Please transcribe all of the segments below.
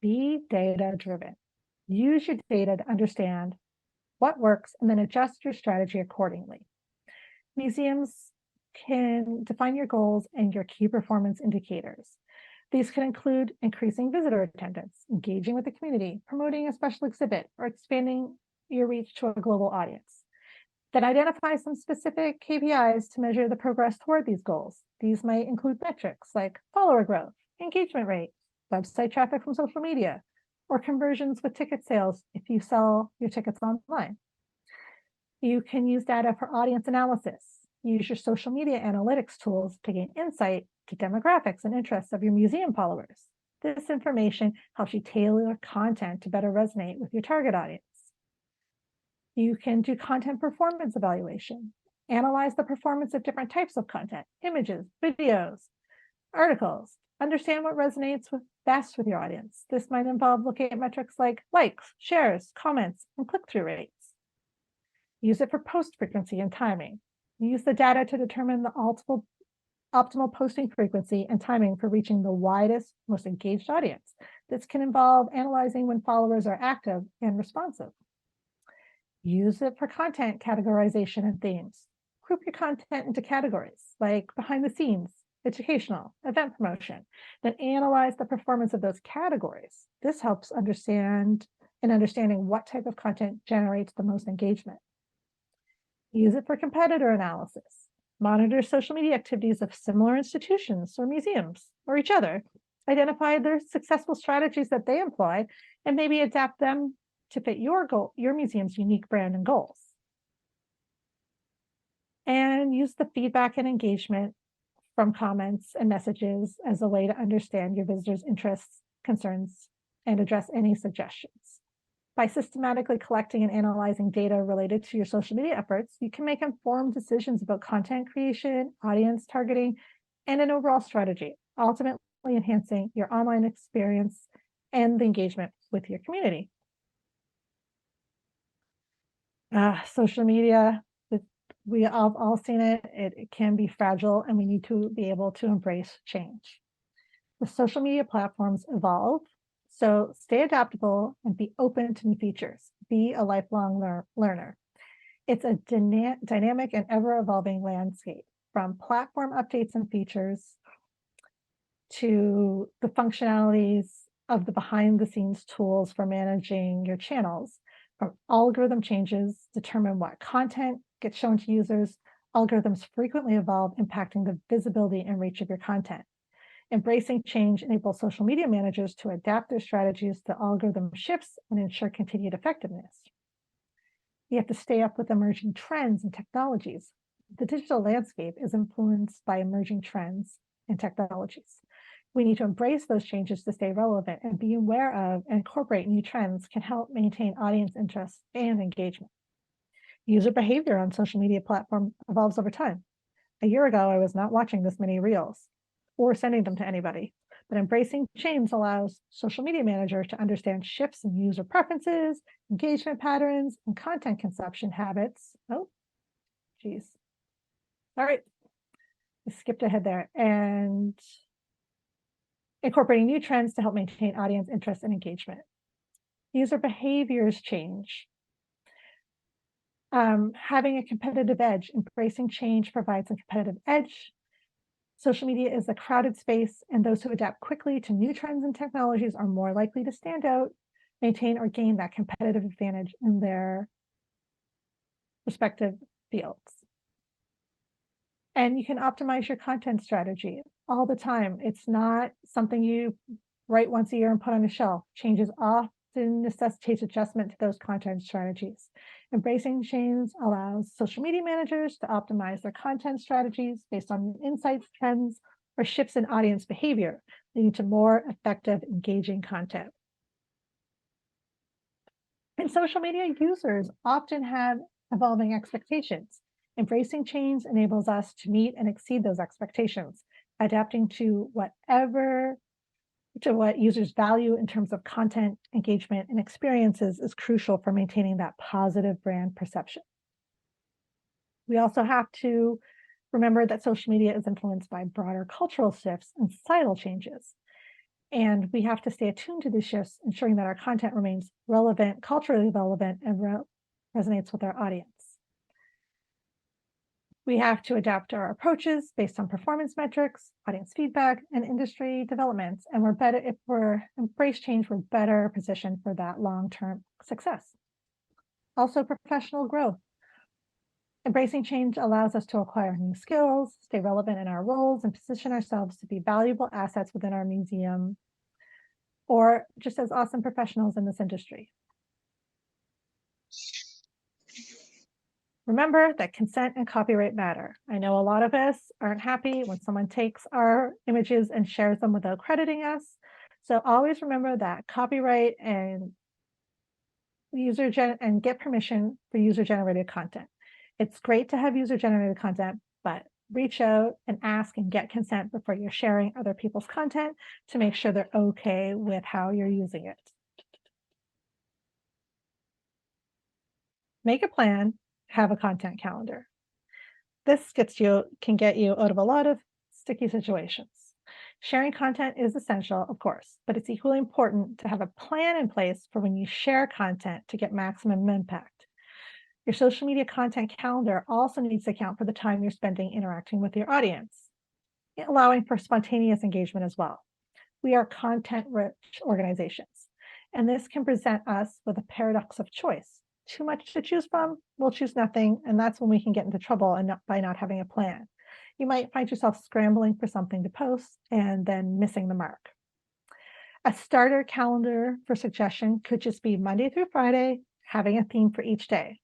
Be data-driven. Use your data to understand what works and then adjust your strategy accordingly. Museums can define your goals and your key performance indicators. These can include increasing visitor attendance, engaging with the community, promoting a special exhibit, or expanding your reach to a global audience. Then identify some specific KPIs to measure the progress toward these goals. These might include metrics like follower growth, engagement rate, website traffic from social media, or conversions with ticket sales if you sell your tickets online. You can use data for audience analysis. Use your social media analytics tools to gain insight to demographics and interests of your museum followers. This information helps you tailor content to better resonate with your target audience. You can do content performance evaluation. Analyze the performance of different types of content, images, videos, articles. Understand what resonates best with your audience. This might involve looking at metrics like likes, shares, comments, and click-through rates. Use it for post frequency and timing. Use the data to determine the optimal posting frequency and timing for reaching the widest, most engaged audience. This can involve analyzing when followers are active and responsive. Use it for content categorization and themes. Group your content into categories like behind the scenes, educational, event promotion, then analyze the performance of those categories. This helps understanding what type of content generates the most engagement. Use it for competitor analysis. Monitor social media activities of similar institutions or museums or each other. Identify their successful strategies that they employ and maybe adapt them to fit your museum's unique brand and goals. And use the feedback and engagement from comments and messages as a way to understand your visitors' interests, concerns, and address any suggestions. By systematically collecting and analyzing data related to your social media efforts, you can make informed decisions about content creation, audience targeting, and an overall strategy, ultimately enhancing your online experience and the engagement with your community. Social media, we have all seen it. It can be fragile, and we need to be able to embrace change. The social media platforms evolve, so stay adaptable and be open to new features. Be a lifelong learner. It's a dynamic and ever-evolving landscape, from platform updates and features to the functionalities of the behind-the-scenes tools for managing your channels. From algorithm changes determine what content gets shown to users. Algorithms frequently evolve, impacting the visibility and reach of your content. Embracing change enables social media managers to adapt their strategies to algorithm shifts and ensure continued effectiveness. You have to stay up with emerging trends and technologies. The digital landscape is influenced by emerging trends and technologies. We need to embrace those changes to stay relevant, and be aware of and incorporate new trends can help maintain audience interest and engagement. User behavior on social media platforms evolves over time. A year ago, I was not watching this many reels or sending them to anybody, but embracing change allows social media managers to understand shifts in user preferences, engagement patterns, and content consumption habits. Oh, geez. All right, I skipped ahead there. And incorporating new trends to help maintain audience interest and engagement. User behaviors change. Having a competitive edge, embracing change provides a competitive edge. Social media is a crowded space, and those who adapt quickly to new trends and technologies are more likely to stand out, maintain, or gain that competitive advantage in their respective fields. And you can optimize your content strategy all the time. It's not something you write once a year and put on a shelf. Changes often necessitates adjustment to those content strategies. Embracing change allows social media managers to optimize their content strategies based on insights, trends, or shifts in audience behavior, leading to more effective, engaging content. And social media users often have evolving expectations. Embracing change enables us to meet and exceed those expectations, adapting to what users value in terms of content, engagement, and experiences is crucial for maintaining that positive brand perception. We also have to remember that social media is influenced by broader cultural shifts and societal changes. And we have to stay attuned to these shifts, ensuring that our content remains relevant, culturally relevant, and resonates with our audience. We have to adapt our approaches based on performance metrics, audience feedback, and industry developments. And we're better if we're embrace change, we're better positioned for that long-term success. Also, professional growth. Embracing change allows us to acquire new skills, stay relevant in our roles, and position ourselves to be valuable assets within our museum, or just as awesome professionals in this industry. Remember that consent and copyright matter. I know a lot of us aren't happy when someone takes our images and shares them without crediting us. So always remember that copyright and get permission for user-generated content. It's great to have user-generated content, but reach out and ask and get consent before you're sharing other people's content to make sure they're okay with how you're using it. Make a plan, have a content calendar. This can get you out of a lot of sticky situations. Sharing content is essential, of course, but it's equally important to have a plan in place for when you share content to get maximum impact. Your social media content calendar also needs to account for the time you're spending interacting with your audience, allowing for spontaneous engagement as well. We are content-rich organizations, and this can present us with a paradox of choice. Too much to choose from, we'll choose nothing, and that's when we can get into trouble by not having a plan. You might find yourself scrambling for something to post and then missing the mark. A starter calendar for suggestion could just be Monday through Friday, having a theme for each day.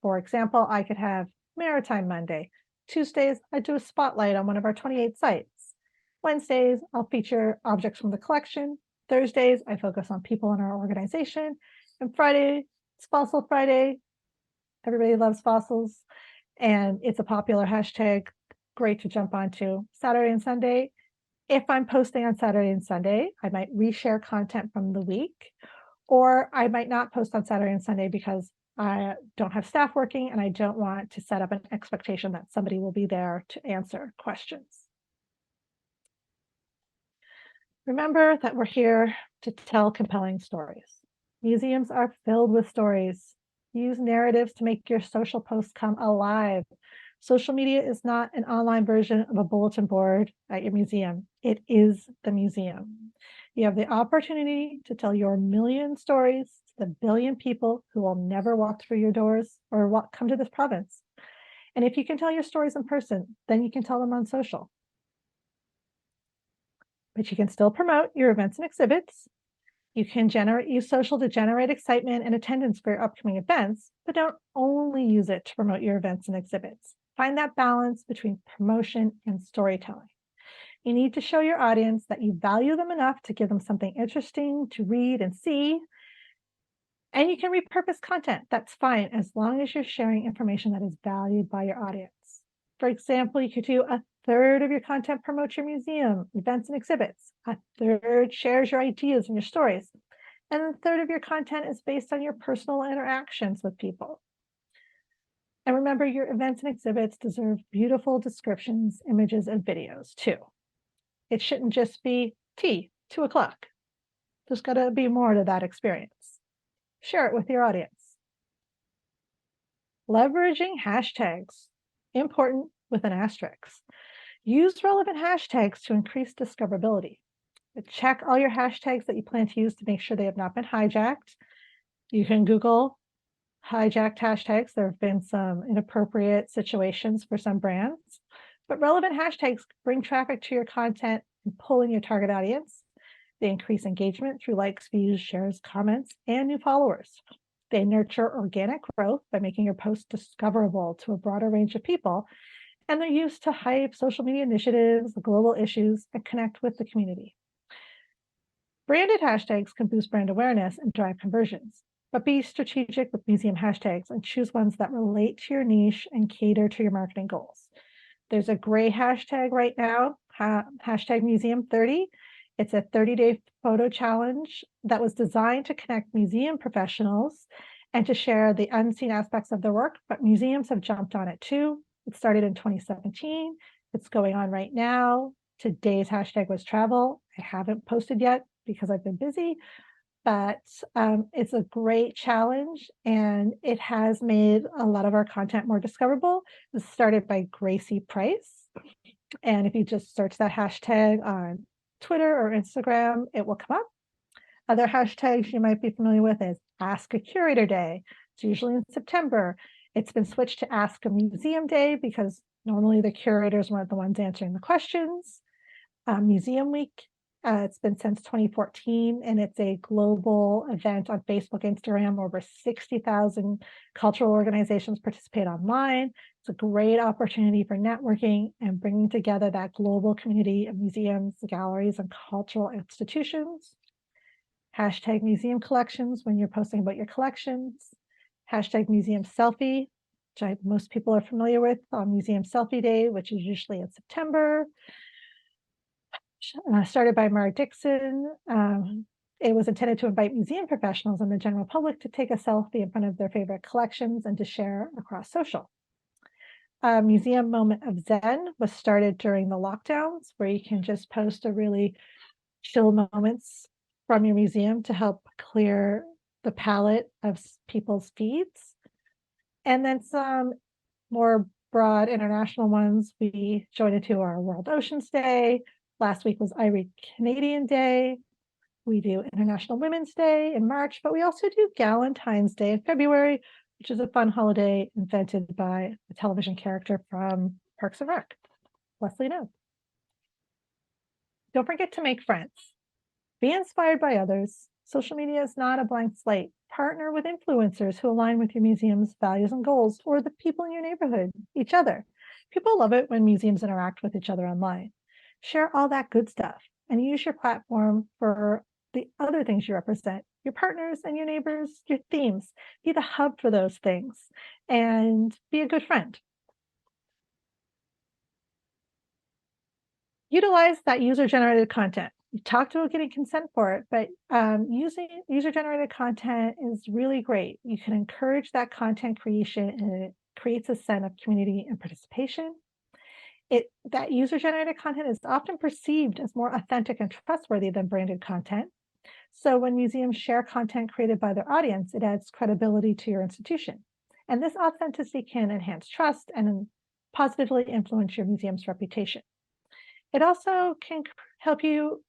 For example, I could have Maritime Monday. Tuesdays, I do a spotlight on one of our 28 sites. Wednesdays, I'll feature objects from the collection. Thursdays, I focus on people in our organization. And Friday, it's Fossil Friday. Everybody loves fossils, and it's a popular hashtag, great to jump onto. Saturday and Sunday, if I'm posting on Saturday and Sunday, I might reshare content from the week, or I might not post on Saturday and Sunday because I don't have staff working and I don't want to set up an expectation that somebody will be there to answer questions. Remember that we're here to tell compelling stories. Museums are filled with stories. Use narratives to make your social posts come alive. Social media is not an online version of a bulletin board at your museum. It is the museum. You have the opportunity to tell your million stories to the billion people who will never walk through your doors or come to this province. And if you can tell your stories in person, then you can tell them on social. But you can still promote your events and exhibits. You can use social to generate excitement and attendance for your upcoming events, but don't only use it to promote your events and exhibits. Find that balance between promotion and storytelling. You need to show your audience that you value them enough to give them something interesting to read and see. And you can repurpose content. That's fine, as long as you're sharing information that is valued by your audience. For example, you could do a third of your content promotes your museum, events, and exhibits. A third shares your ideas and your stories. And a third of your content is based on your personal interactions with people. And remember, your events and exhibits deserve beautiful descriptions, images, and videos too. It shouldn't just be tea, 2 o'clock. There's got to be more to that experience. Share it with your audience. Leveraging hashtags, important with an asterisk. Use relevant hashtags to increase discoverability. Check all your hashtags that you plan to use to make sure they have not been hijacked. You can Google hijacked hashtags. There have been some inappropriate situations for some brands, but relevant hashtags bring traffic to your content and pull in your target audience. They increase engagement through likes, views, shares, comments, and new followers. They nurture organic growth by making your post discoverable to a broader range of people, and they're used to hype social media initiatives, global issues, and connect with the community. Branded hashtags can boost brand awareness and drive conversions, but be strategic with museum hashtags and choose ones that relate to your niche and cater to your marketing goals. There's a gray hashtag right now, hashtag museum30. It's a 30-day photo challenge that was designed to connect museum professionals and to share the unseen aspects of their work, but museums have jumped on it too. It started in 2017. It's going on right now. Today's hashtag was travel. I haven't posted yet because I've been busy, but it's a great challenge and it has made a lot of our content more discoverable. It was started by Gracie Price. And if you just search that hashtag on Twitter or Instagram, it will come up. Other hashtags you might be familiar with is Ask a Curator Day. It's usually in September. It's been switched to Ask a Museum Day because normally the curators weren't the ones answering the questions. Museum Week, it's been since 2014, and it's a global event on Facebook, Instagram. Over 60,000 cultural organizations participate online. It's a great opportunity for networking and bringing together that global community of museums, galleries, and cultural institutions. Hashtag museum collections when you're posting about your collections. Hashtag museum selfie, which most people are familiar with on Museum Selfie Day, which is usually in September. Started by Mara Dixon. It was intended to invite museum professionals and the general public to take a selfie in front of their favorite collections and to share across social. Museum Moment of Zen was started during the lockdowns, where you can just post a really chill moments from your museum to help clear the palette of people's feeds. And then some more broad international ones. We joined into our World Oceans Day. Last week was Irie Canadian Day. We do International Women's Day in March, but we also do Galentine's Day in February, which is a fun holiday invented by a television character from Parks and Rec, Leslie Knope. Don't forget to make friends. Be inspired by others. Social media is not a blank slate. Partner with influencers who align with your museum's values and goals, or the people in your neighborhood, each other. People love it when museums interact with each other online. Share all that good stuff and use your platform for the other things you represent, your partners and your neighbors, your themes. Be the hub for those things and be a good friend. Utilize that user-generated content. We talked about getting consent for it, but using user-generated content is really great. You can encourage that content creation, and it creates a sense of community and participation. That user-generated content is often perceived as more authentic and trustworthy than branded content. So when museums share content created by their audience, it adds credibility to your institution. And this authenticity can enhance trust and positively influence your museum's reputation. It also can help you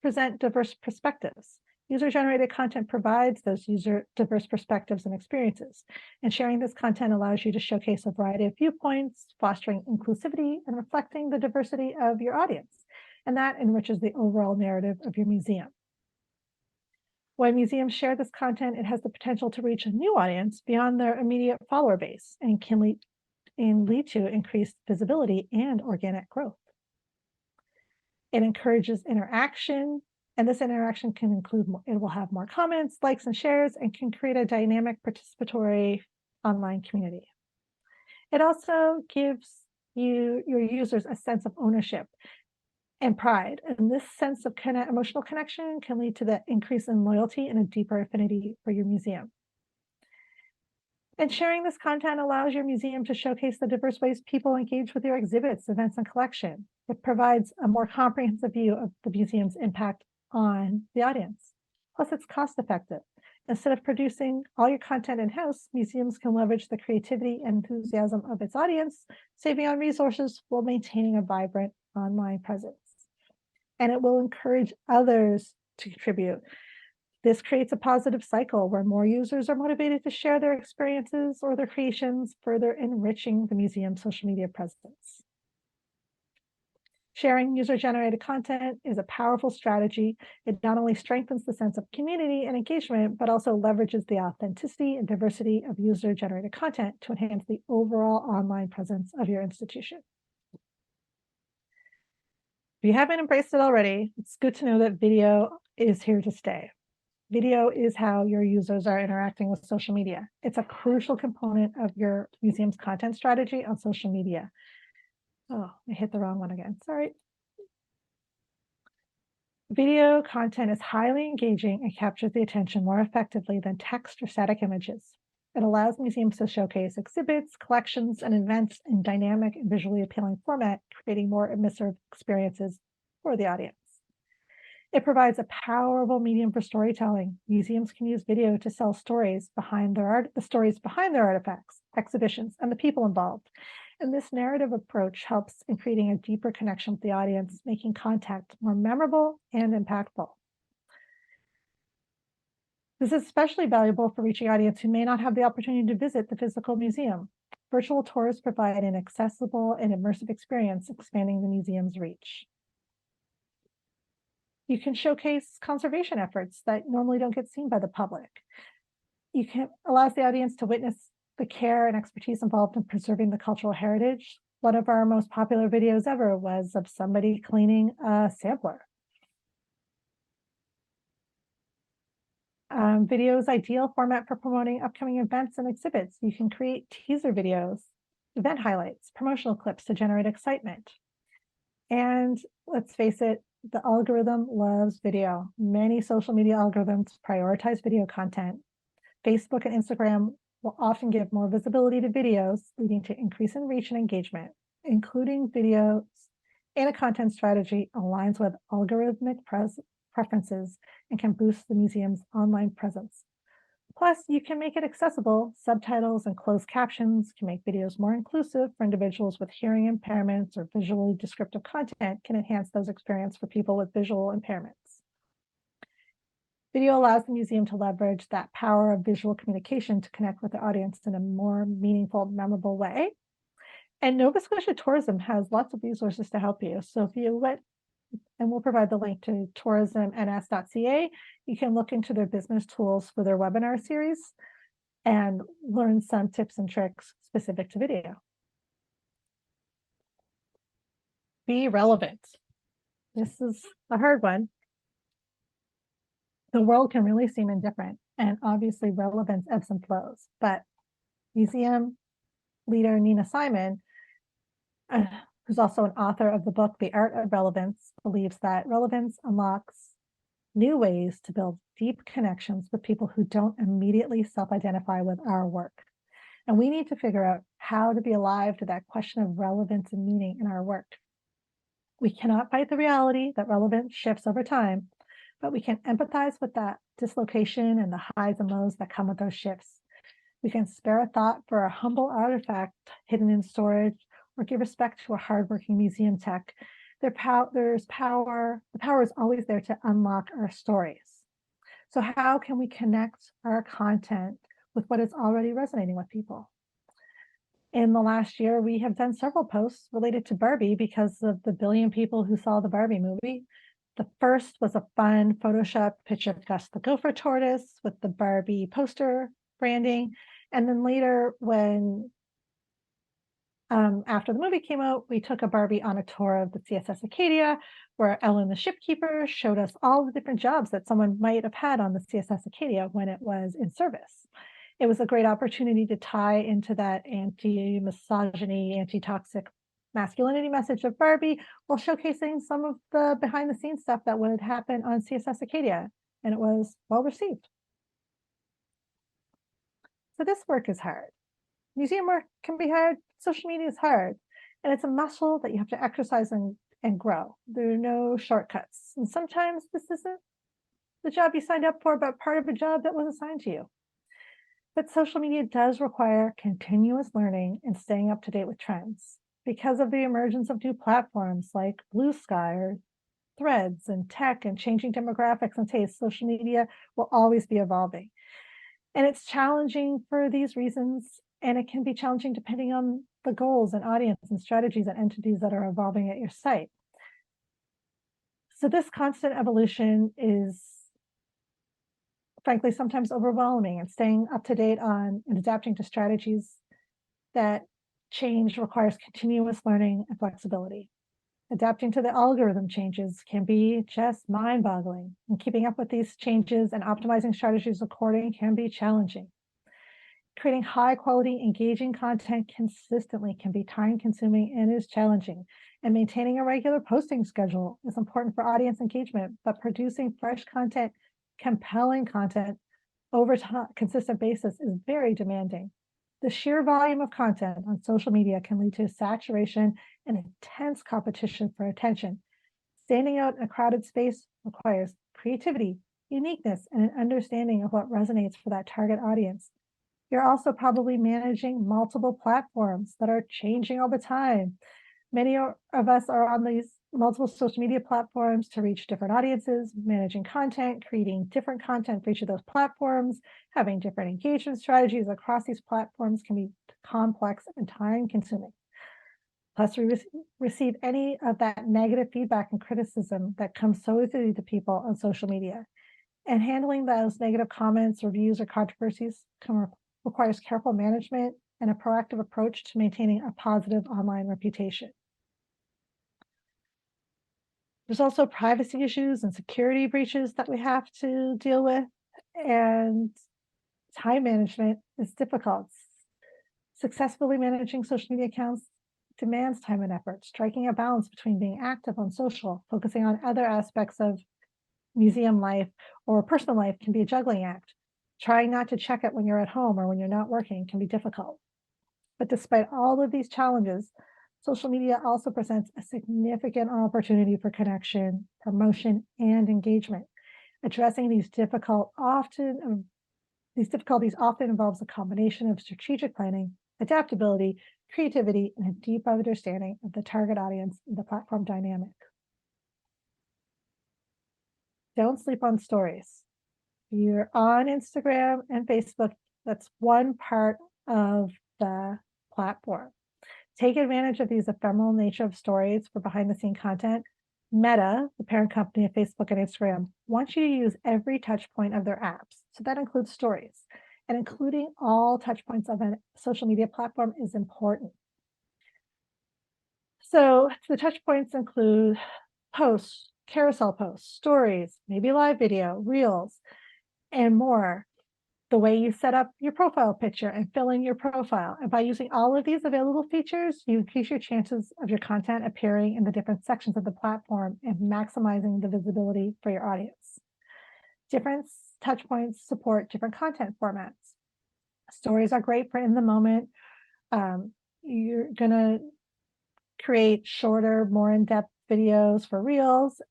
present diverse perspectives. User-generated content provides those diverse perspectives and experiences, and sharing this content allows you to showcase a variety of viewpoints, fostering inclusivity and reflecting the diversity of your audience, and that enriches the overall narrative of your museum. When museums share this content, it has the potential to reach a new audience beyond their immediate follower base and can lead to increased visibility and organic growth. It encourages interaction, and this interaction can include, it will have more comments, likes, and shares, and can create a dynamic participatory online community. It also gives your users a sense of ownership and pride, and this sense of emotional connection can lead to the increase in loyalty and a deeper affinity for your museum. And sharing this content allows your museum to showcase the diverse ways people engage with your exhibits, events, and collection. It provides a more comprehensive view of the museum's impact on the audience. Plus, it's cost effective. Instead of producing all your content in-house, museums can leverage the creativity and enthusiasm of its audience, saving on resources while maintaining a vibrant online presence. And it will encourage others to contribute. This creates a positive cycle where more users are motivated to share their experiences or their creations, further enriching the museum's social media presence. Sharing user-generated content is a powerful strategy. It not only strengthens the sense of community and engagement, but also leverages the authenticity and diversity of user-generated content to enhance the overall online presence of your institution. If you haven't embraced it already, it's good to know that video is here to stay. Video is how your users are interacting with social media. It's a crucial component of your museum's content strategy on social media. Oh, I hit the wrong one again. Sorry. Video content is highly engaging and captures the attention more effectively than text or static images. It allows museums to showcase exhibits, collections, and events in dynamic and visually appealing format, creating more immersive experiences for the audience. It provides a powerful medium for storytelling. Museums can use video to tell stories behind their artifacts, exhibitions, and the people involved. And this narrative approach helps in creating a deeper connection with the audience, making contact more memorable and impactful. This is especially valuable for reaching audience who may not have the opportunity to visit the physical museum. Virtual tours provide an accessible and immersive experience, expanding the museum's reach. You can showcase conservation efforts that normally don't get seen by the public. Allows the audience to witness the care and expertise involved in preserving the cultural heritage. One of our most popular videos ever was of somebody cleaning a sampler. Video is ideal format for promoting upcoming events and exhibits. You can create teaser videos, event highlights, promotional clips to generate excitement. And let's face it, the algorithm loves video. Many social media algorithms prioritize video content. Facebook and Instagram will often give more visibility to videos, leading to increase in reach and engagement. Including videos in a content strategy aligns with algorithmic preferences and can boost the museum's online presence. Plus, you can make it accessible. Subtitles and closed captions can make videos more inclusive for individuals with hearing impairments, or visually descriptive content can enhance those experiences for people with visual impairments. Video allows the museum to leverage that power of visual communication to connect with the audience in a more meaningful, memorable way. And Nova Scotia Tourism has lots of resources to help you. So if you went, and we'll provide the link to tourismns.ca, you can look into their business tools for their webinar series and learn some tips and tricks specific to video. Be relevant. This is a hard one. The world can really seem indifferent, and obviously relevance ebbs and flows, but museum leader Nina Simon, who's also an author of the book, The Art of Relevance, believes that relevance unlocks new ways to build deep connections with people who don't immediately self-identify with our work. And we need to figure out how to be alive to that question of relevance and meaning in our work. We cannot fight the reality that relevance shifts over time, but we can empathize with that dislocation and the highs and lows that come with those shifts. We can spare a thought for a humble artifact hidden in storage, or give respect to a hardworking museum tech. There's power. The power is always there to unlock our stories. So how can we connect our content with what is already resonating with people? In the last year, we have done several posts related to Barbie because of the billion people who saw the Barbie movie. The first was a fun Photoshop picture of Gus the Gopher Tortoise with the Barbie poster branding. And then later, when after the movie came out, we took a Barbie on a tour of the CSS Acadia, where Ellen the shipkeeper showed us all the different jobs that someone might have had on the CSS Acadia when it was in service. It was a great opportunity to tie into that anti-misogyny, anti-toxic masculinity message of Barbie, while showcasing some of the behind-the-scenes stuff that would happen on CSS Acadia, and it was well received. So this work is hard. Museum work can be hard. Social media is hard, and it's a muscle that you have to exercise and grow. There are no shortcuts, and sometimes this isn't the job you signed up for, but part of a job that was assigned to you. But social media does require continuous learning and staying up to date with trends. Because of the emergence of new platforms like Blue Sky or Threads and tech and changing demographics and tastes, social media will always be evolving. And it's challenging for these reasons, and it can be challenging depending on the goals and audience and strategies and entities that are evolving at your site. So this constant evolution is, frankly, sometimes overwhelming, and staying up to date on and adapting to strategies that change requires continuous learning and flexibility. Adapting to the algorithm changes can be just mind-boggling, and keeping up with these changes and optimizing strategies accordingly can be challenging. Creating high-quality, engaging content consistently can be time-consuming and is challenging, and maintaining a regular posting schedule is important for audience engagement, but producing fresh content, compelling content, over time, consistent basis is very demanding. The sheer volume of content on social media can lead to saturation and intense competition for attention. Standing out in a crowded space requires creativity, uniqueness, and an understanding of what resonates for that target audience. You're also probably managing multiple platforms that are changing all the time. Many of us are on these multiple social media platforms to reach different audiences, managing content, creating different content for each of those platforms, having different engagement strategies across these platforms can be complex and time consuming. Plus, we receive any of that negative feedback and criticism that comes so easily to people on social media. And handling those negative comments, reviews, or controversies requires careful management and a proactive approach to maintaining a positive online reputation. There's also privacy issues and security breaches that we have to deal with, and time management is difficult. Successfully managing social media accounts demands time and effort. Striking a balance between being active on social, focusing on other aspects of museum life or personal life can be a juggling act. Trying not to check it when you're at home or when you're not working can be difficult. But despite all of these challenges, social media also presents a significant opportunity for connection, promotion, and engagement. Addressing these difficulties often involves a combination of strategic planning, adaptability, creativity, and a deep understanding of the target audience and the platform dynamic. Don't sleep on stories. You're on Instagram and Facebook. That's one part of the platform. Take advantage of these ephemeral nature of stories for behind the scene content. Meta, the parent company of Facebook and Instagram, wants you to use every touch point of their apps. So that includes stories. And including all touch points of a social media platform is important. So the touch points include posts, carousel posts, stories, maybe live video, reels, and more. The way you set up your profile picture and fill in your profile. And by using all of these available features, you increase your chances of your content appearing in the different sections of the platform and maximizing the visibility for your audience. Different touch points support different content formats. Stories are great for in the moment. You're going to create shorter, more in-depth videos for reels.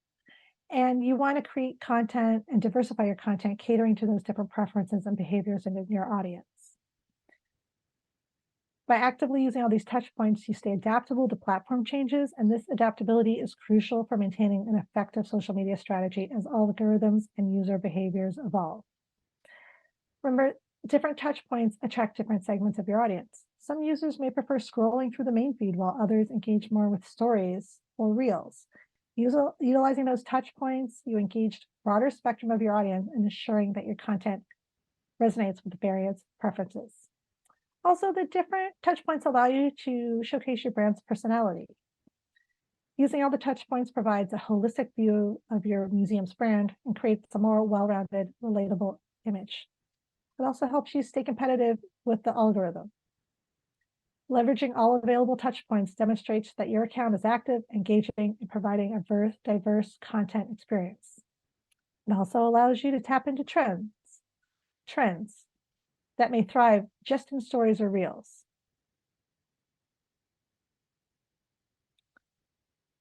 And you want to create content and diversify your content, catering to those different preferences and behaviors in your audience. By actively using all these touch points, you stay adaptable to platform changes, and this adaptability is crucial for maintaining an effective social media strategy as algorithms and user behaviors evolve. Remember, different touch points attract different segments of your audience. Some users may prefer scrolling through the main feed, while others engage more with stories or reels. Utilizing those touch points, you engage a broader spectrum of your audience and ensuring that your content resonates with various preferences. Also, the different touch points allow you to showcase your brand's personality. Using all the touch points provides a holistic view of your museum's brand and creates a more well-rounded, relatable image. It also helps you stay competitive with the algorithm. Leveraging all available touch points demonstrates that your account is active, engaging, and providing a diverse content experience. It also allows you to tap into trends that may thrive just in stories or reels.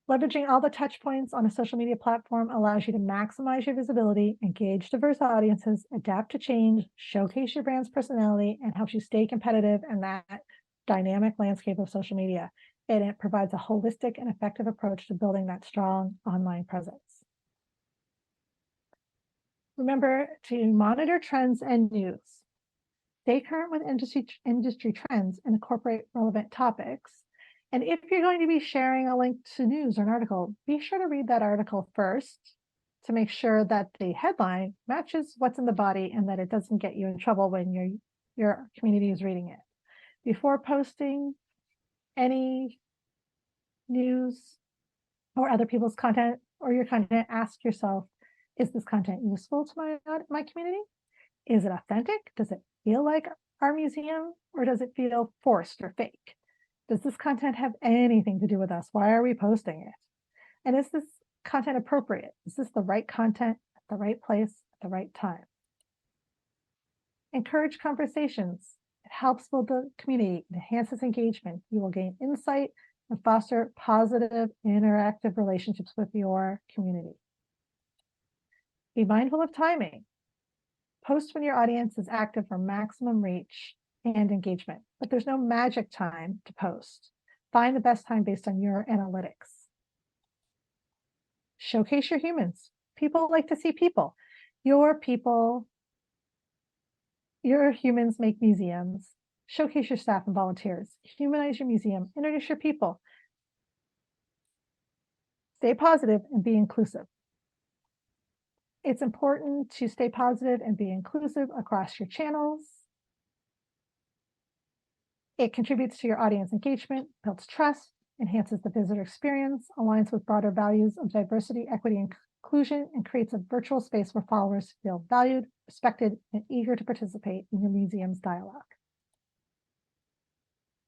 Leveraging all the touch points on a social media platform allows you to maximize your visibility, engage diverse audiences, adapt to change, showcase your brand's personality, and helps you stay competitive in that dynamic landscape of social media. And it provides a holistic and effective approach to building that strong online presence. Remember to monitor trends and news. Stay current with industry trends and incorporate relevant topics. And if you're going to be sharing a link to news or an article, be sure to read that article first to make sure that the headline matches what's in the body and that it doesn't get you in trouble when your community is reading it. Before posting any news or other people's content or your content, ask yourself, is this content useful to my community? Is it authentic? Does it feel like our museum, or does it feel forced or fake? Does this content have anything to do with us? Why are we posting it? And is this content appropriate? Is this the right content at the right place at the right time? Encourage conversations. It helps build the community, it enhances engagement. You will gain insight and foster positive, interactive relationships with your community. Be mindful of timing. Post when your audience is active for maximum reach and engagement, but there's no magic time to post. Find the best time based on your analytics. Showcase your humans. People like to see people. Your humans make museums. Showcase your staff and volunteers. Humanize your museum. Introduce your people. Stay positive and be inclusive. It's important to stay positive and be inclusive across your channels. It contributes to your audience engagement, builds trust, enhances the visitor experience, aligns with broader values of diversity, equity, and inclusion, and creates a virtual space where followers feel valued, respected, and eager to participate in your museum's dialogue.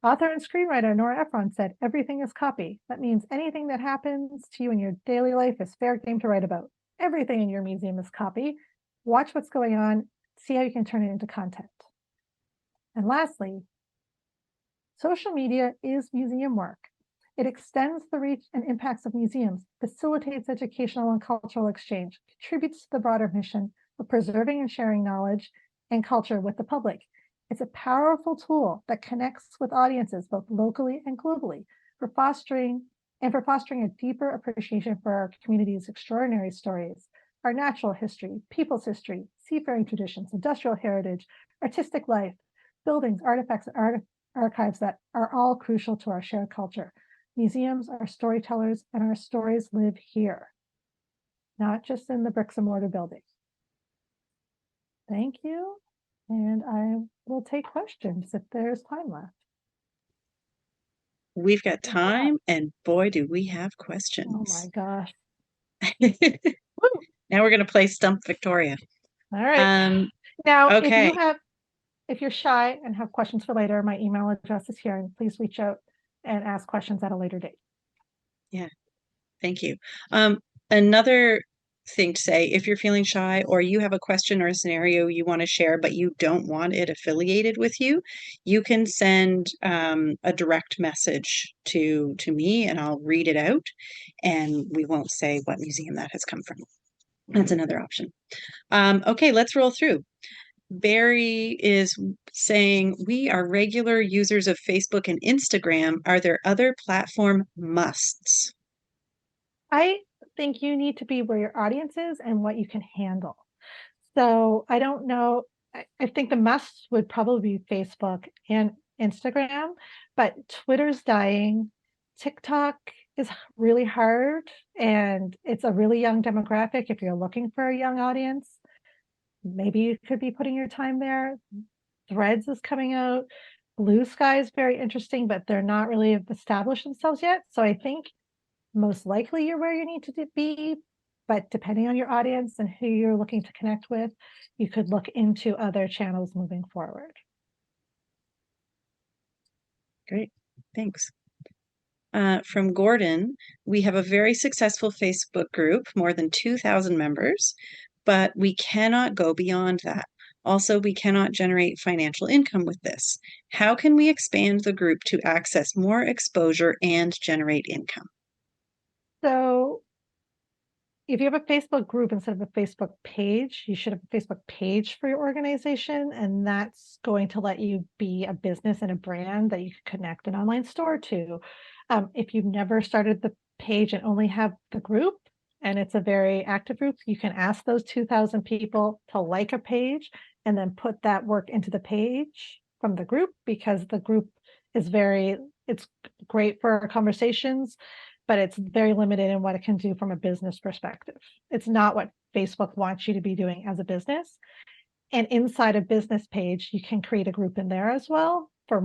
Author and screenwriter Nora Ephron said, "Everything is copy. That means anything that happens to you in your daily life is fair game to write about. Everything in your museum is copy. Watch what's going on, see how you can turn it into content." And lastly, social media is museum work. It extends the reach and impacts of museums, facilitates educational and cultural exchange, contributes to the broader mission of preserving and sharing knowledge and culture with the public. It's a powerful tool that connects with audiences both locally and globally for fostering a deeper appreciation for our community's extraordinary stories, our natural history, people's history, seafaring traditions, industrial heritage, artistic life, buildings, artifacts, and archives that are all crucial to our shared culture. Museums are storytellers, and our stories live here, not just in the bricks and mortar buildings. Thank you. And I will take questions if there's time left. We've got time, and boy, do we have questions. Oh my gosh. Now we're going to play Stump Victoria. All right. Now, okay. if you're shy and have questions for later, my email address is here, and please reach out and ask questions at a later date. Yeah, thank you. Another thing to say, if you're feeling shy or you have a question or a scenario you want to share, but you don't want it affiliated with you, you can send a direct message to me and I'll read it out, and we won't say what museum that has come from. That's another option. Okay, let's roll through. Barry is saying, we are regular users of Facebook and Instagram. Are there other platform musts? I think you need to be where your audience is and what you can handle. So I don't know. I think the must would probably be Facebook and Instagram, but Twitter's dying. TikTok is really hard, and it's a really young demographic. If you're looking for a young audience, maybe you could be putting your time there. Threads is coming out. Blue Sky is very interesting, but they're not really established themselves yet. So I think most likely you're where you need to be, but depending on your audience and who you're looking to connect with, you could look into other channels moving forward. Great, thanks. From Gordon, we have a very successful Facebook group, more than 2,000 members, but we cannot go beyond that. Also, we cannot generate financial income with this. How can we expand the group to access more exposure and generate income? So if you have a Facebook group instead of a Facebook page, you should have a Facebook page for your organization, and that's going to let you be a business and a brand that you can connect an online store to. If you've never started the page and only have the group, and it's a very active group, you can ask those 2,000 people to like a page and then put that work into the page from the group, because the group is it's great for conversations, but it's very limited in what it can do from a business perspective. It's not what Facebook wants you to be doing as a business. And inside a business page, you can create a group in there as well for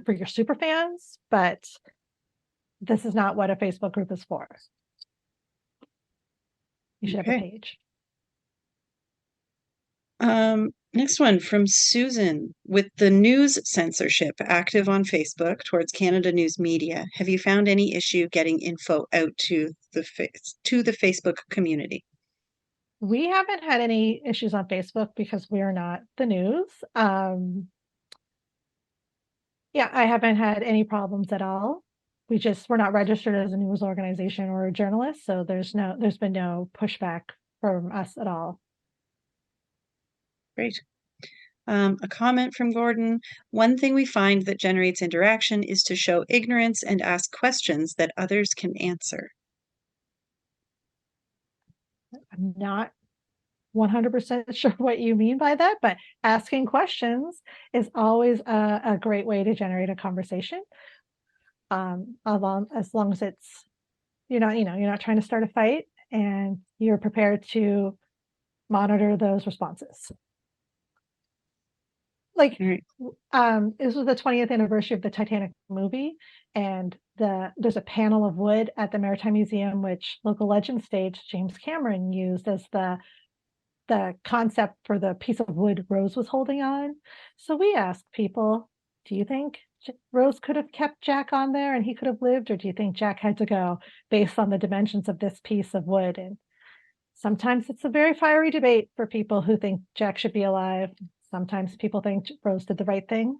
your super fans, but this is not what a Facebook group is for. You should have a page. Next one from Susan. With the news censorship active on Facebook towards Canada News Media, have you found any issue getting info out to the Facebook community? We haven't had any issues on Facebook because we're not the news. Yeah, I haven't had any problems at all. We're not registered as a news organization or a journalist, so there's been no pushback from us at all. Great. A comment from Gordon. One thing we find that generates interaction is to show ignorance and ask questions that others can answer. I'm not 100% sure what you mean by that, but asking questions is always a great way to generate a conversation. As long as it's, you're not trying to start a fight and you're prepared to monitor those responses. Like, Right. this was the 20th anniversary of the Titanic movie, and there's a panel of wood at the Maritime Museum, which local legend stage James Cameron used as the concept for the piece of wood Rose was holding on. So we asked people, do you think Rose could have kept Jack on there and he could have lived, or do you think Jack had to go based on the dimensions of this piece of wood? And sometimes it's a very fiery debate for people who think Jack should be alive. Sometimes people think Rose did the right thing.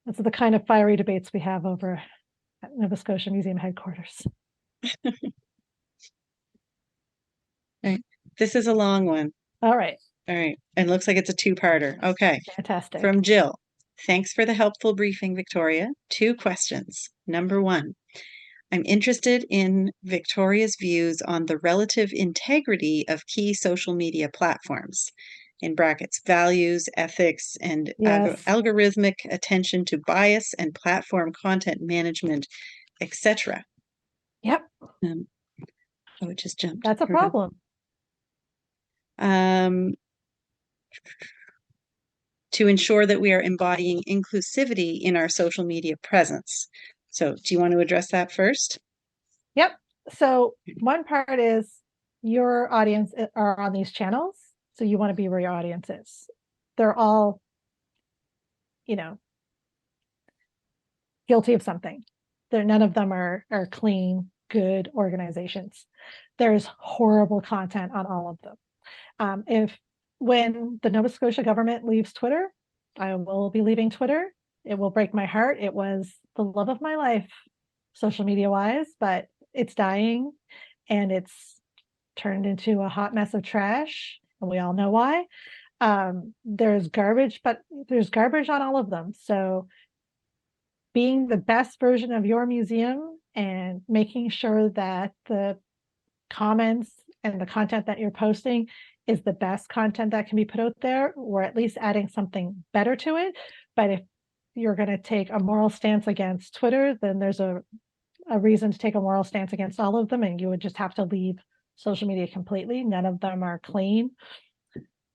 Those are the kind of fiery debates we have over at Nova Scotia Museum headquarters. Right. This is a long one. All right. All right. It looks like it's a two-parter. Okay. Fantastic. From Jill. Thanks for the helpful briefing, Victoria. 2 questions. Number 1, I'm interested in Victoria's views on the relative integrity of key social media platforms, in brackets, values, ethics, and Yes. algorithmic attention to bias and platform content management, etc. Yep. Oh, it just jumped. That's a Here we go. problem. To ensure that we are embodying inclusivity in our social media presence. So, do you want to address that first? Yep. So one part is your audience are on these channels, so you want to be where your audience is. They're all, guilty of something. None of them are clean, good organizations. There's horrible content on all of them. When the Nova Scotia government leaves Twitter, I will be leaving Twitter. It will break my heart. It was the love of my life, social media wise, but it's dying and it's turned into a hot mess of trash. And we all know why. There's garbage, but there's garbage on all of them. So being the best version of your museum and making sure that the comments and the content that you're posting is the best content that can be put out there, or at least adding something better to it. But if you're going to take a moral stance against Twitter, then there's a reason to take a moral stance against all of them, and you would just have to leave social media completely. None of them are clean,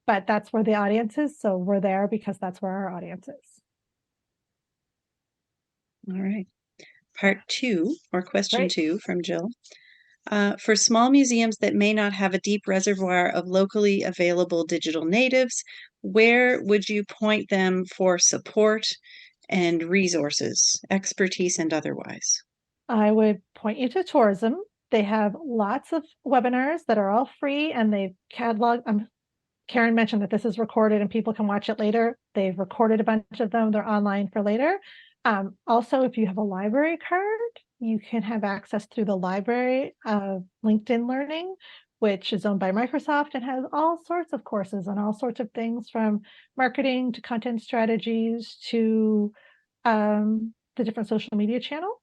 but that's where the audience is. So we're there because that's where our audience is. All right. Part 2, or question Great. 2 from Jill. For small museums that may not have a deep reservoir of locally available digital natives, where would you point them for support and resources, expertise and otherwise? I would point you to tourism. They have lots of webinars that are all free and they've cataloged. Karen mentioned that this is recorded and people can watch it later. They've recorded a bunch of them. They're online for later. Also, if you have a library card, you can have access through the library of LinkedIn Learning, which is owned by Microsoft and has all sorts of courses on all sorts of things from marketing to content strategies to the different social media channels.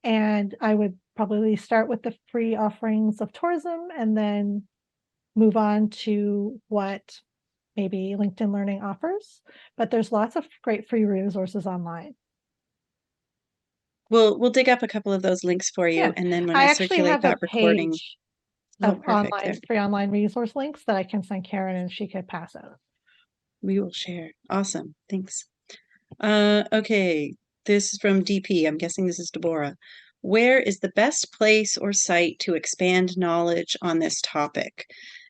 And I would probably start with the free offerings of tourism and then move on to what maybe LinkedIn Learning offers. But there's lots of great free resources online. We'll dig up a couple of those links for you, Yeah. and then when I I actually circulate have that a recording. page Oh, of perfect. free online resource links that I can send Karen and she could pass out. We will share. Awesome. Thanks. Okay. This is from DP. I'm guessing this is Deborah. Where is the best place or site to expand knowledge on this topic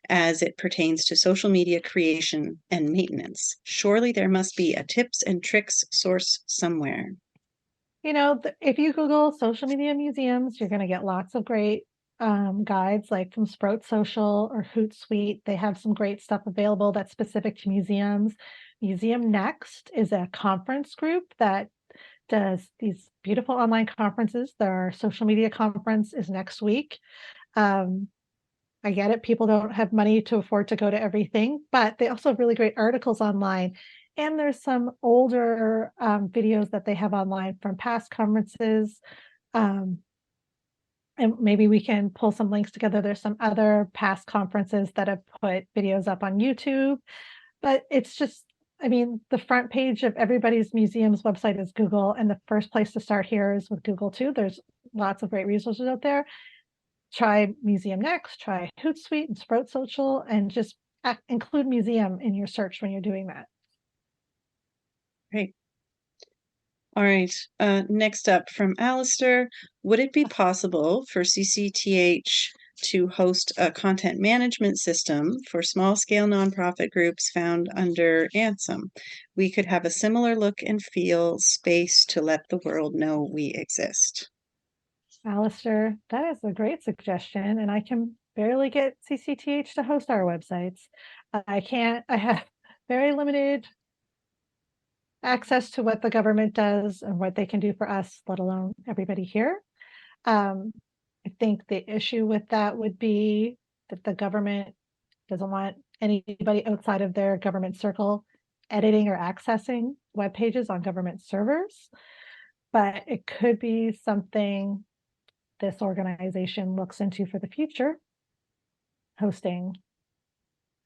as it pertains to social media creation and maintenance? Surely there must be a tips and tricks source somewhere. If you Google social media museums, you're going to get lots of great guides like from Sprout Social or Hootsuite. They have some great stuff available that's specific to museums. Museum Next is a conference group that does these beautiful online conferences. Their social media conference is next week. I get it. People don't have money to afford to go to everything, but they also have really great articles online. And there's some older videos that they have online from past conferences. Um, and maybe we can pull some links together. There's some other past conferences that have put videos up on YouTube, but it's just, I mean, the front page of everybody's museum's website is Google, and the first place to start here is with Google too. There's lots of great resources out there. Try Museum Next, try Hootsuite and Sprout Social, and just include museum in your search when you're doing that. Great. All right. Next up from Alistair, would it be possible for CCTH to host a content management system for small scale nonprofit groups found under ANSOM? We could have a similar look and feel space to let the world know we exist. Alistair, that is a great suggestion, and I can barely get CCTH to host our websites. I have very limited access to what the government does and what they can do for us, let alone everybody here. I think the issue with that would be that the government doesn't want anybody outside of their government circle editing or accessing web pages on government servers. But it could be something this organization looks into for the future. Hosting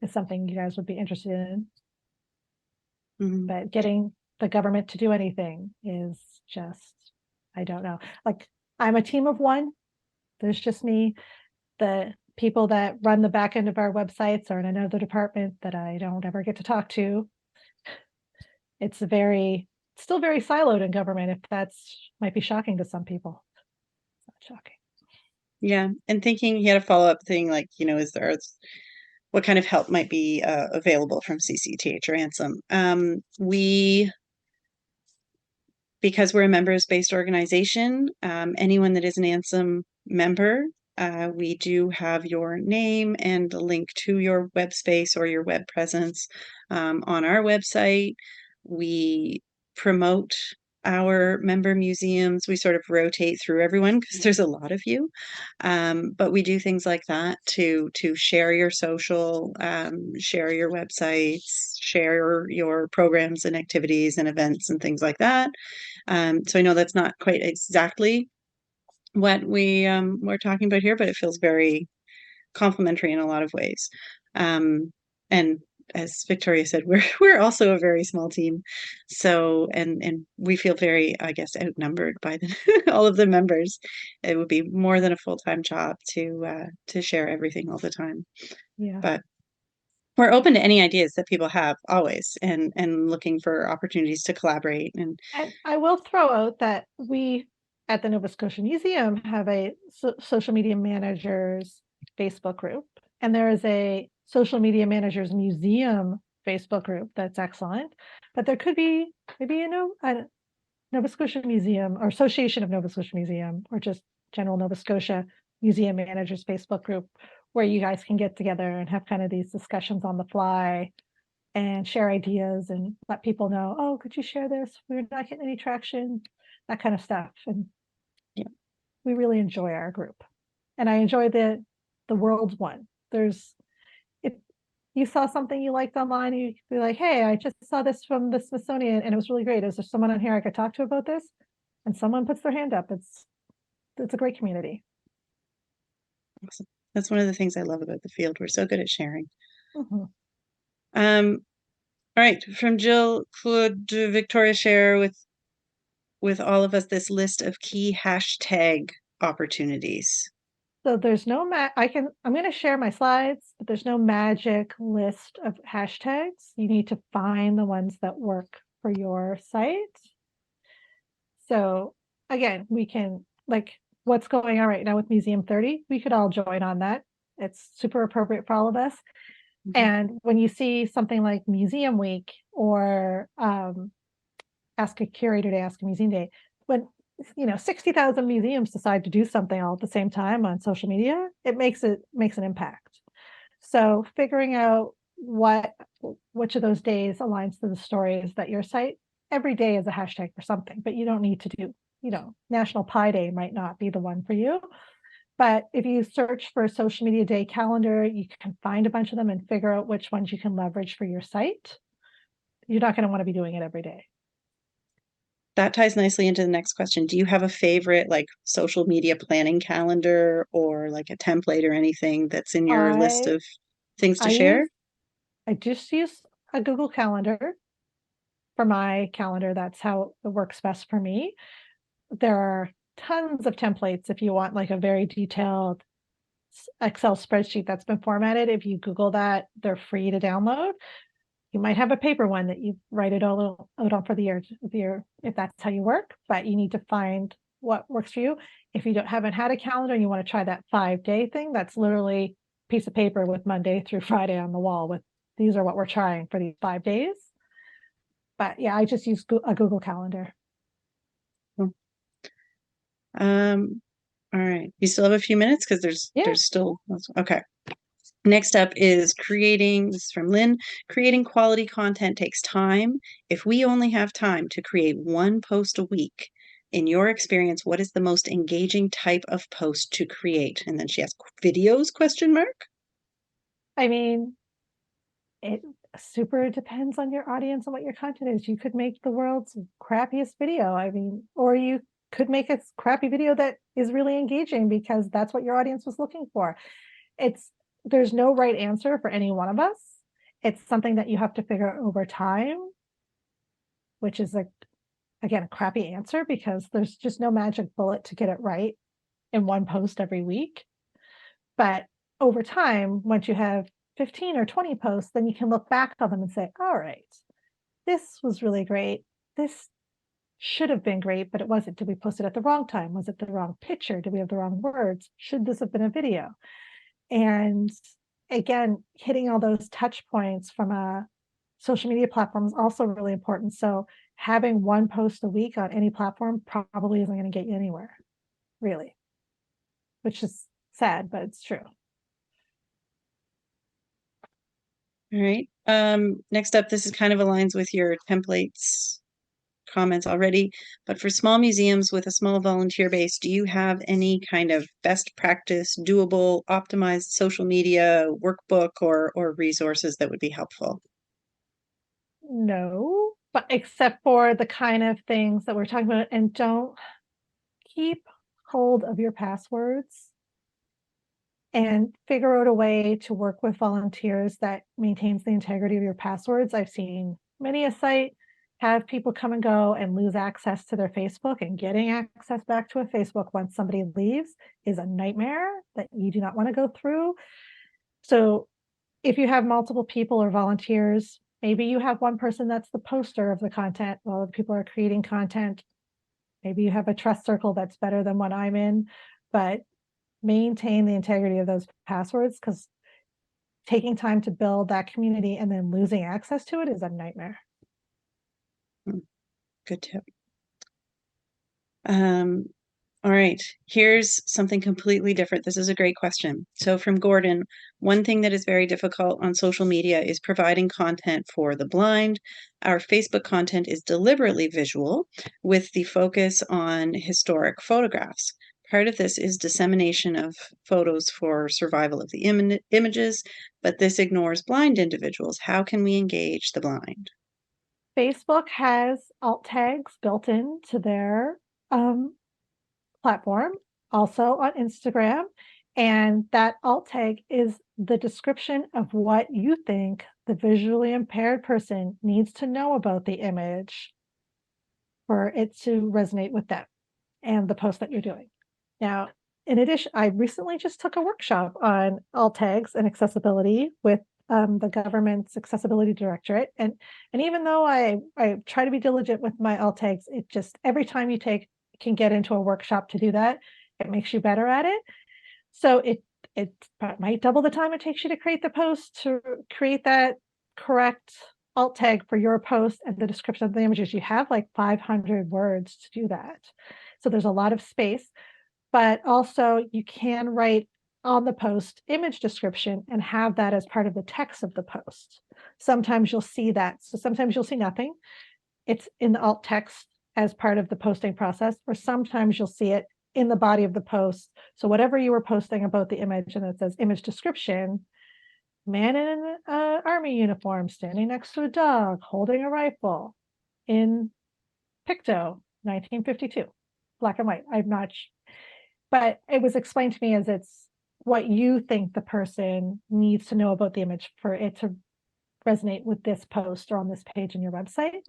is something you guys would be interested in. But getting the government to do anything is just, I don't know. Like, I'm a team of one. There's just me. The people that run the back end of our websites are in another department that I don't ever get to talk to. It's still very siloed in government, if that's might be shocking to some people. It's not shocking. Yeah. And thinking he had a follow-up thing like, what kind of help might be available from CCTH or ANSOM? Because we're a members-based organization, anyone that is an ANSOM member, we do have your name and a link to your web space or your web presence on our website. We promote our member museums. We sort of rotate through everyone because there's a lot of you. But we do things like that to share your social, share your websites, share your programs and activities and events and things like that. So I know that's not quite exactly what we're talking about here, but it feels very complementary in a lot of ways. And as Victoria said, we're also a very small team. So and we feel very, I guess, outnumbered by all of the members. It would be more than a full-time job to share everything all the time. Yeah. But we're open to any ideas that people have always and looking for opportunities to collaborate. And I will throw out that we at the Nova Scotia Museum have a social media managers Facebook group, and there is a social media managers museum Facebook group that's excellent. But there could be maybe a Nova Scotia Museum or Association of Nova Scotia Museum or just general Nova Scotia Museum Managers Facebook group where you guys can get together and have kind of these discussions on the fly and share ideas and let people know, oh, could you share this? We're not getting any traction, that kind of stuff. And yeah, we really enjoy our group. And I enjoy the world's one. If you saw something you liked online, you could be like, hey, I just saw this from the Smithsonian and it was really great. Is there someone on here I could talk to about this? And someone puts their hand up. It's a great community. awesome. That's one of the things I love about the field. We're so good at sharing. Mm-hmm. All right, from Jill, could Victoria share with all of us this list of key hashtag opportunities? So there's no I'm going to share my slides, but there's no magic list of hashtags. You need to find the ones that work for your site. So again, we can, like, what's going on right now with Museum 30, we could all join on that. It's super appropriate for all of us. And when you see something like Museum Week or Ask a Curator Day, Ask a Museum Day, when 60,000 museums decide to do something all at the same time on social media, it makes an impact. So figuring out which of those days aligns to the stories that your site, every day is a hashtag for something, but you don't need to do, National Pie Day might not be the one for you. But if you search for a social media day calendar, you can find a bunch of them and figure out which ones you can leverage for your site. You're not going to want to be doing it every day. That ties nicely into the next question. Do you have a favorite like social media planning calendar or like a template or anything that's in your list I of things to I share? use I just use a Google Calendar for my calendar. That's how it works best for me. There are tons of templates if you want like a very detailed Excel spreadsheet that's been formatted. If you Google that, they're free to download. You might have a paper one that you write it all out on for the year, if that's how you work, but you need to find what works for you. If you haven't had a calendar and you want to try that 5-day thing, that's literally a piece of paper with Monday through Friday on the wall with these are what we're trying for these 5 days. But yeah, I just use a Google Calendar. All right. You still have a few minutes because Yeah. there's still okay. Next up is creating, this is from Lynn, creating quality content takes time. If we only have time to create one post a week, in your experience, what is the most engaging type of post to create? And then she asks, videos, question mark? I mean, it super depends on your audience and what your content is. You could make the world's crappiest video. I mean, or you could make a crappy video that is really engaging because that's what your audience was looking for. There's no right answer for any one of us. It's something that you have to figure out over time, which is again, a crappy answer because there's just no magic bullet to get it right in one post every week. But over time, once you have 15 or 20 posts, then you can look back on them and say, all right, this was really great. This should have been great, but it wasn't. Did we post it at the wrong time? Was it the wrong picture? Did we have the wrong words? Should this have been a video? And again, hitting all those touch points from a social media platform is also really important. So having one post a week on any platform probably isn't going to get you anywhere, really, which is sad, but it's true. All right. Next up, this is kind of aligns with your templates comments already, but for small museums with a small volunteer base, do you have any kind of best practice, doable, optimized social media workbook or resources that would be helpful? No, but except for the kind of things that we're talking about, and don't keep hold of your passwords and figure out a way to work with volunteers that maintains the integrity of your passwords. I've seen many a site have people come and go and lose access to their Facebook, and getting access back to a Facebook once somebody leaves is a nightmare that you do not want to go through. So if you have multiple people or volunteers, maybe you have one person that's the poster of the content while the people are creating content. Maybe you have a trust circle that's better than what I'm in, but maintain the integrity of those passwords, because taking time to build that community and then losing access to it is a nightmare. Good tip. All right, here's something completely different. This is a great question. So from Gordon, one thing that is very difficult on social media is providing content for the blind. Our Facebook content is deliberately visual with the focus on historic photographs. Part of this is dissemination of photos for survival of the images, but this ignores blind individuals. How can we engage the blind? Facebook has alt tags built into their platform, also on Instagram. And that alt tag is the description of what you think the visually impaired person needs to know about the image for it to resonate with them and the post that you're doing. Now, in addition, I recently just took a workshop on alt tags and accessibility with the government's accessibility directorate. And even though I try to be diligent with my alt tags, it just every time you can get into a workshop to do that, it makes you better at it. So it might double the time it takes you to create the post, to create that correct alt tag for your post and the description of the images. You have like 500 words to do that. So there's a lot of space, but also you can write on the post image description and have that as part of the text of the post. Sometimes you'll see that. So sometimes you'll see nothing. It's in the alt text as part of the posting process, or sometimes you'll see it in the body of the post. So whatever you were posting about the image and it says image description, man in an army uniform standing next to a dog holding a rifle in Picto 1952, black and white. I'm not, but it was explained to me as it's what you think the person needs to know about the image for it to resonate with this post or on this page in your website.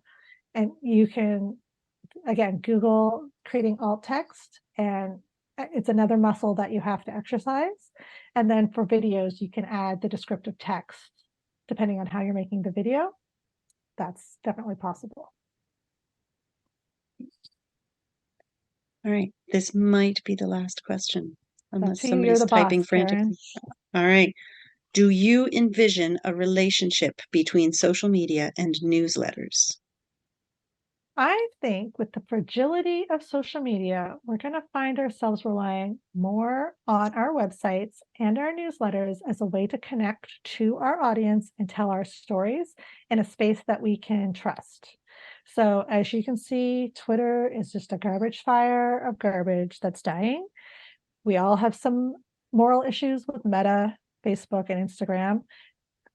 And you can, again, Google creating alt text, and it's another muscle that you have to exercise. And then for videos, you can add the descriptive text depending on how you're making the video. That's definitely possible. All right. This might be the last question, unless You're somebody's the typing boss, frantically. Karen. All right. Do you envision a relationship between social media and newsletters? I think with the fragility of social media, we're going to find ourselves relying more on our websites and our newsletters as a way to connect to our audience and tell our stories in a space that we can trust. So as you can see, Twitter is just a garbage fire of garbage that's dying. We all have some moral issues with Meta, Facebook, and Instagram.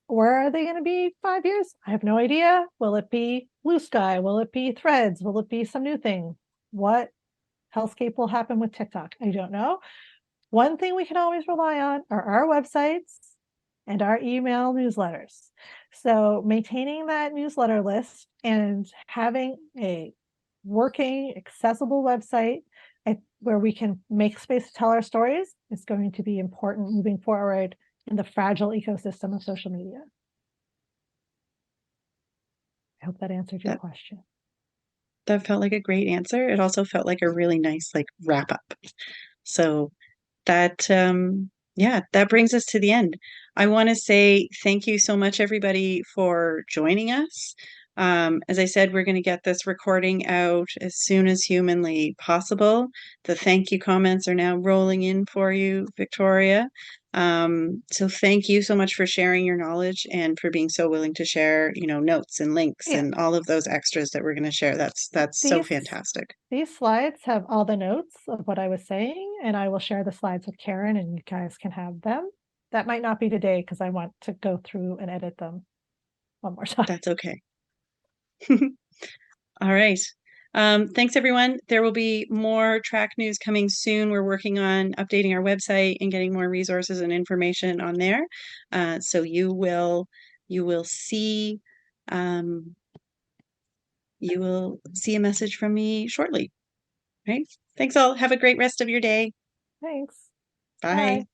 Where are they going to be 5 years? I have no idea. Will it be Blue Sky? Will it be Threads? Will it be some new thing? What hellscape will happen with TikTok? I don't know. One thing we can always rely on are our websites and our email newsletters. So maintaining that newsletter list and having a working, accessible website where we can make space to tell our stories is going to be important moving forward in the fragile ecosystem of social media. I hope that answered your question. That felt like a great answer. It also felt like a really nice like wrap up. So that yeah, that brings us to the end. I want to say thank you so much, everybody, for joining us. As I said, we're going to get this recording out as soon as humanly possible. The thank you comments are now rolling in for you, Victoria. So thank you so much for sharing your knowledge and for being so willing to share, notes and links and all of those extras that we're going to share. That's so fantastic. These slides have all the notes of what I was saying, and I will share the slides with Karen and you guys can have them. That might not be today because I want to go through and edit them one more time. That's okay. All right. Thanks, everyone. There will be more track news coming soon. We're working on updating our website and getting more resources and information on there. So you will see a message from me shortly. Right? Thanks all. Have a great rest of your day. Thanks. Bye.